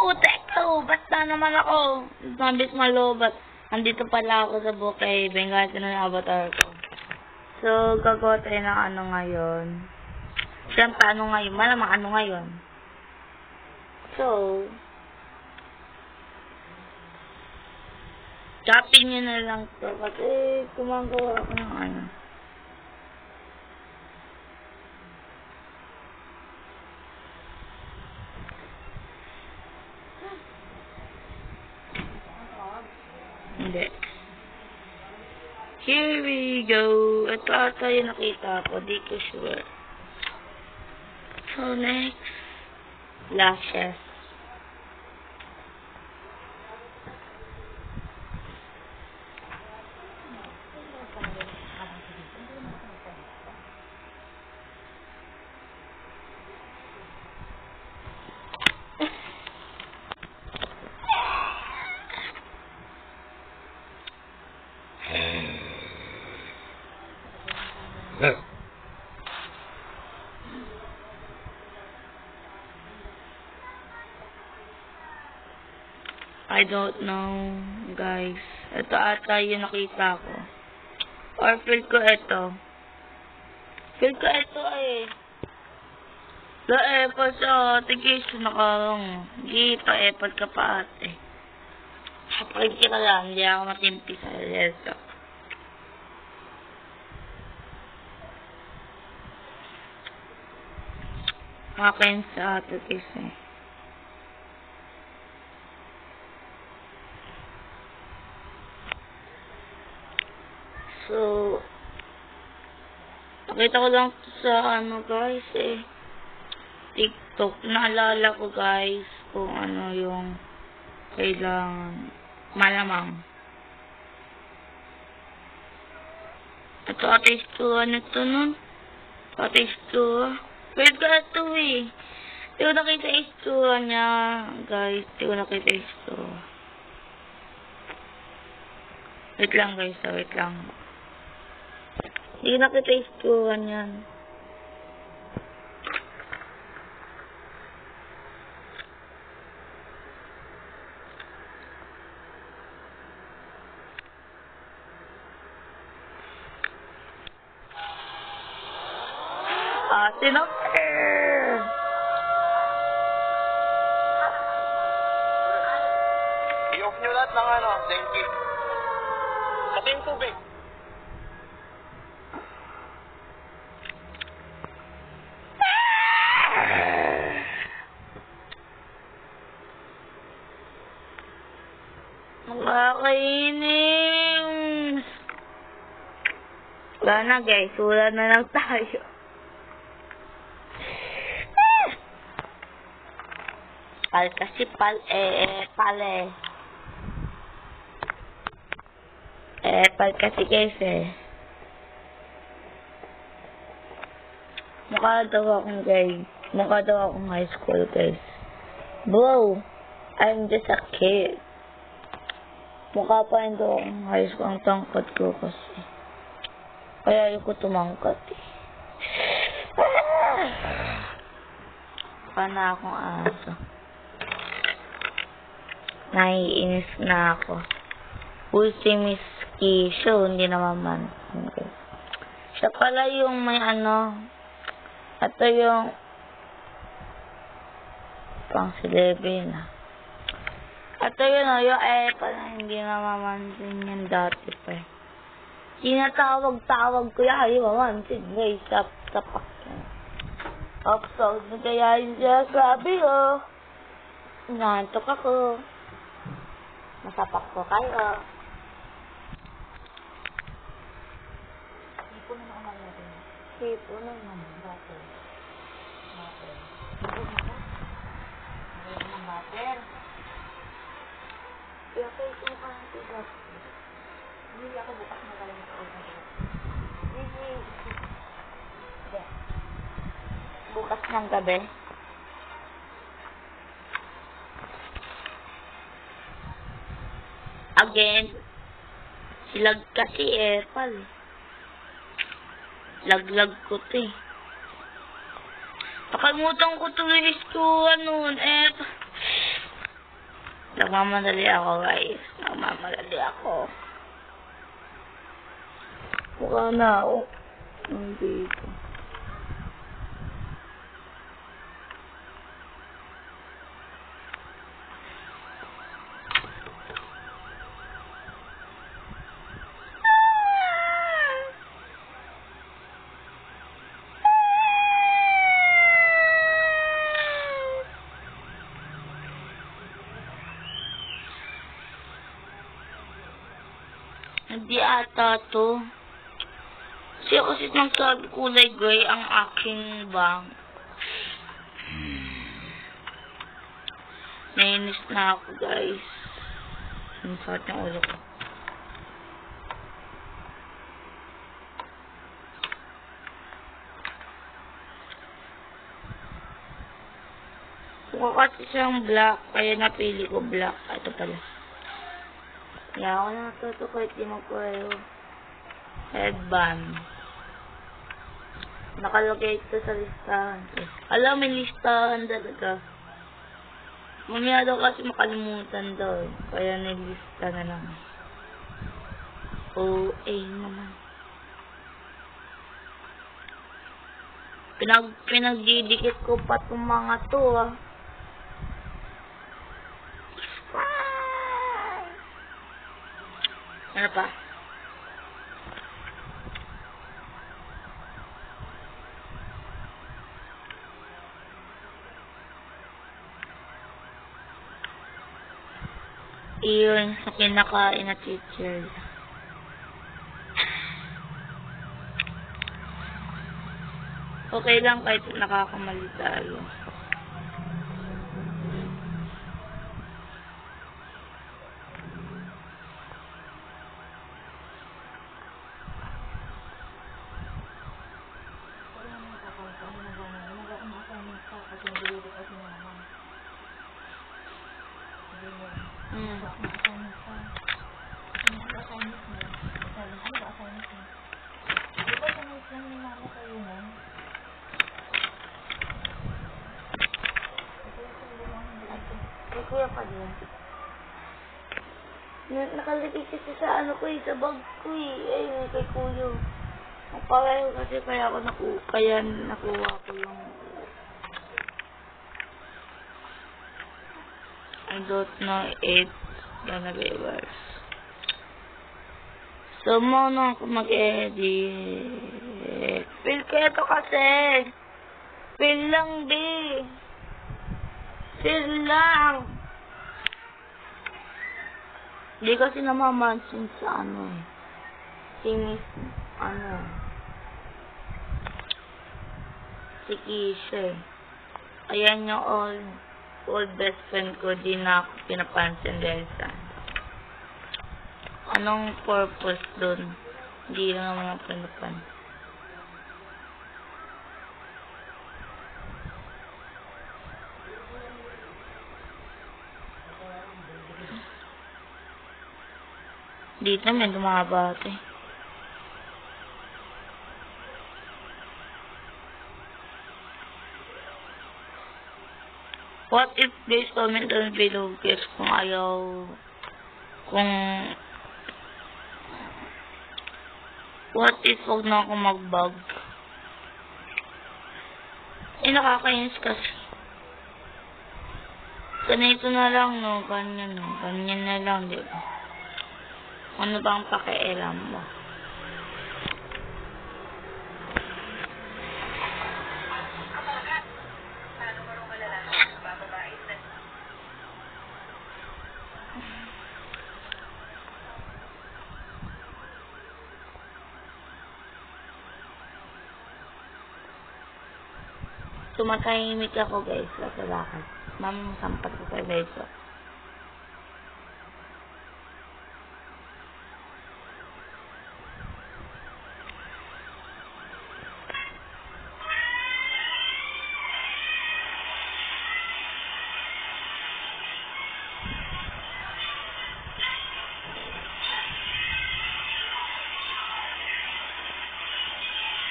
Putek to! Basta naman ako! Mabit malobat. Andito pala ako sa bukay. Bengkasi na yung avatar ko. So, gagawa tayo ng ano ngayon. Siyempre, ano ngayon? Malamang ano ngayon. So, copy nyo na lang to. Kasi, gumagawa ako ng ano. Hindi. Here we go. Ito ata yung nakita ko. Di ko sure. So, next. Lashes. I don't know, guys. Ito ata yung nakita ko. Or feel ko ito. Feel ko ito eh. Pa sa tigis nakarong. Hindi pa epal ka pa ate. Kapag ka lang, hindi ako matimpi sa leso. Makain sa tigis eh. So, nakita ko lang sa ano guys eh, TikTok. Naalala ko guys kung ano yung kailangan. Malamang. Ito atistuhan na ito nun. Atistuhan. Wait ka ito eh. Hindi ko nakita istuhan niya guys. Hindi ko nakita istuhan. Wait lang guys. Wait lang. Hindi na kita istuhan yan. Sinapir! I-off nyo lahat ng ano, thank you. Pati yung tubig. Makakainis. Wala na guys, wala na lang tayo. Pal kasi pale. Pal kasi guys eh. Mukha daw akong guys. Mukha daw akong high school guys. Bro, I'm just a kid. Mukha pa rin daw akong high school. Ang tangkad ko kasi. Kaya ayoko tumangkat eh. Mukha na akong aso. Naiinis na ako. Uy, si Miss Kisho, hindi naman man. Okay. Siya pala yung may ano. Ito yung pang silebin na. Ito yun o, yung pala hindi namamansin yan dati pa eh. Tinatawag-tawag ko yan, yung mamansin. Guys, sapak yan. Upsold na kaya yun siya, sabi o. Nantok ako. Masapak ko kayo. Sipo na naman natin. Sipo na naman natin. Sipo na ba? Sipo na bater. Kaya ko ito ka ng tigas. Hindi ako bukas na galing sa oras. Hindi. Bukas ng gabi. Again, silag kasi pal. Laglag ko to eh. Nakalimutan ko to yung iskuhan nun. Nagmamadali ako, guys. Nagmamadali ako. Mukha na ako. Dito. Hindi ata to. Kasi nagsabi kulay gray ang aking bang. Nainis na ako, guys. Ang sakit ng ulo ko. Mukha kasi siyang black, kaya napili ko black. Ito pala. Kaya ako natuto kahit di magpareho. Headband. Nakalagay ito sa listahan. Alam, may listahan talaga. Mamaya daw kasi makalimutan daw. Kaya nilista na lang. OA naman. Pinagdidikit ko pa itong mga to, ah. Ano pa? Iyon sa kinakain na teacher. Okay lang kahit nakakamali tayo. Kuya pa din. Nakalagay kasi sa ano ko sa bag ko Ayun, kay kuya. Pareho kasi kaya nakuha ko yung I don't know if gonna be worse. So, muna ako mag-edit. Feel ko ito kasi. Feel lang, B. Feel lang. Hindi kasi namamansin sa Sinis, si Kisha. Ayan yung old best friend ko, di na ako pinapansin dahil sa anong purpose dun? Hindi lang naman ako pinapansin. Dito may dumabate. What if please comment down below guys what if huwag na ako mag-bug? Nakakainis kasi. Ganito na lang, no? Ganyan na lang, di ba? Ano bang pakialam mo? Tumatahimik ako guys sa lakad. Sampat ko sa dito.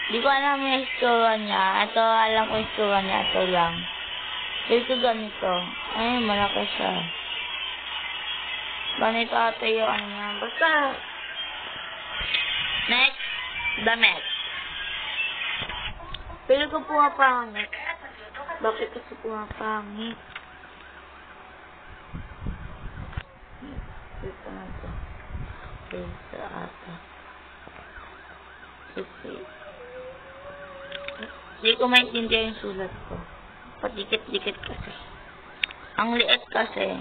Di ko alam yung istura niya. Ito, alam ko yung istura niya. Ito lang. Ito ganito. Ay, malaki siya. Ganito ate yung ano niya. Basta. Next. Damit. Pili ko pumapangit. Bakit kasi pumapangit? Dito na ito. Dito ata. Hindi ko maintindihan yung sulat ko. Padikit-dikit kasi. Ang liit kasi.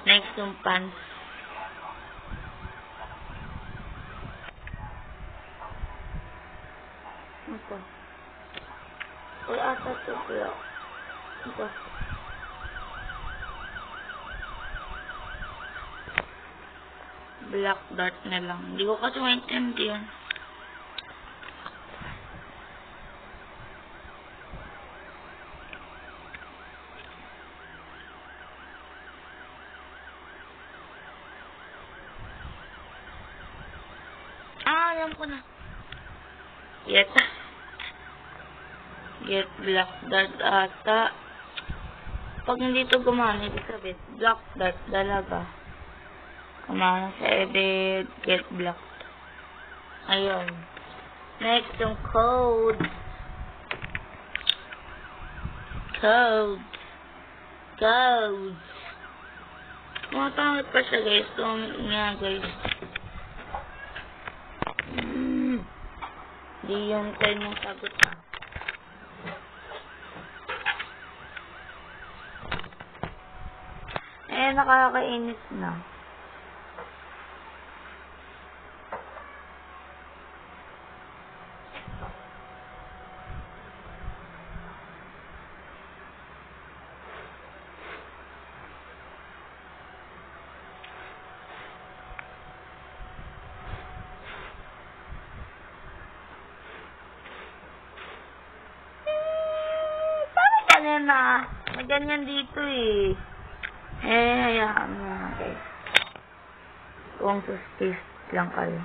Next yung pants. Ito. Uy, ata ito pala. Ito. Black dart na lang. Hindi ko kasi maintindihan. Alam ko na. Get black dart ata. Pag hindi ito gumana, ibig sabihin, black dart talaga. Kumana sa edit, get black. Ayun. Next, yung code. Code. Matamit pa siya, guys. Tumit nga, guys. Di yung time yung sagot na. Nakakainis na. Na. May ganyan dito eh. Hayaan mo na guys. Kung sustis lang kayo.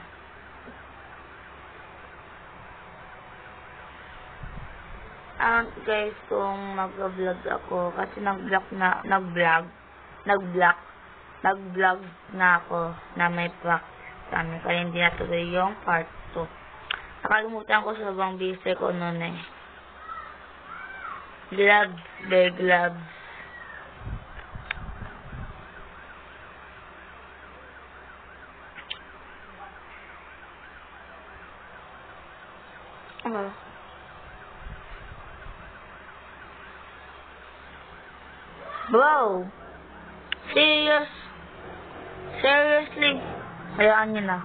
Guys, kung mag-vlog ako, kasi nag-vlog na ako na may practice kami. Kaya hindi natuloy yung part 2. Nakalimutan ko sa bang busy ko noon eh. Gloves, bare gloves. Wow! Seriously? Hayaan nyo na.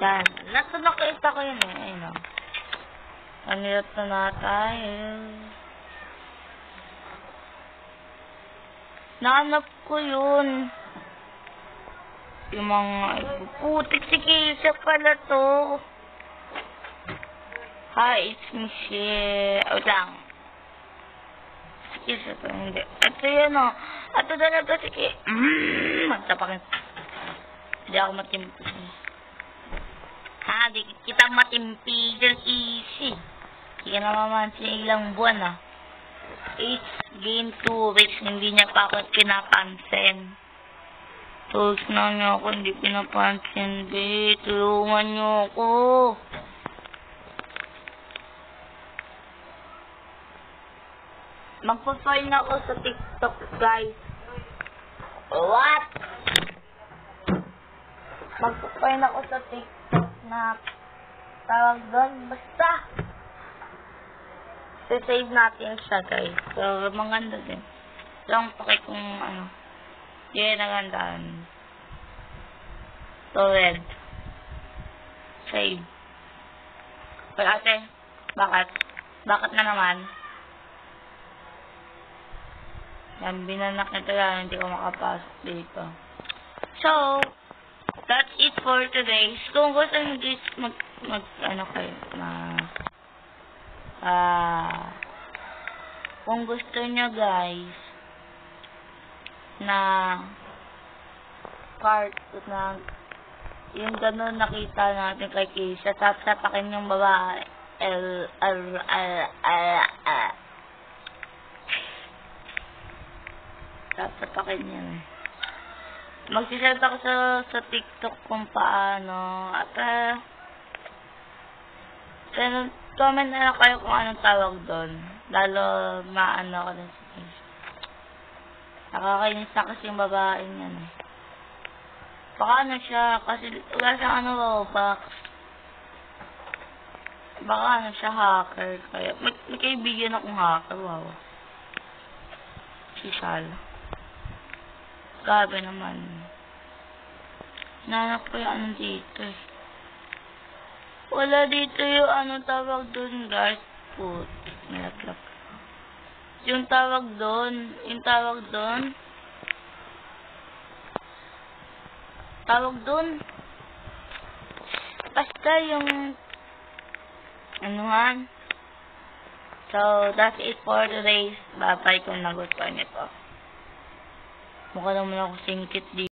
Yan. Nakita ko yun eh. Ayun o. Anirat na tayo. Nahanap ko yun. Yung mga putik si Keisha pala to. Hi, it's Michelle. O lang. Si Keisha to, hindi. Ito yun o. Ito talaga si Keisha. Magtapakin. Hindi ako matimpi. Di kita matimpi dyan easy. Hindi ka naman sa ilang buwan It's been 2 weeks, hindi niya pa ako pinapansin. 2 weeks na niya ako hindi pinapansin, babe. Tulungan niyo ako. Magpa-file na ako sa TikTok, guys. What? Magpa-file na ako sa TikTok na tawag doon. Basta. Save natin siya, guys. So, maganda din. Lang pakay kung ano. Yan, nagandaan. So, red. Save. Pero ate, bakit? Bakit na naman? Yan, binanak nito lang. Hindi ko makapasok dito. So, that's it for today. Kung gusto nyo guys, ano kayo, kung gusto nyo guys, na cartoon na yung ganun nakita natin kay Keisha. Sasapakin yung babae. Sasapakin yun. Magsiset ako sa TikTok kung paano. At comment na lang kayo kung anong tawag doon. Lalo maano ko din sa Keisha. Nakakainis na kasi yung babae niyan. Baka ano siya, kasi wala siyang ano, Robux. Baka ano siya, hacker. Kaya, may kaibigan akong hacker, wow. Si Sal. Grabe naman. Nanak ko yung ano dito eh. Wala dito yung ano tawag dun, guys. Putik, nalaklap. Yung tawag dun, basta yung ano nga. So that's it for today's babay kung nagustuhan nyo to. Mukha naman ako singkit dito.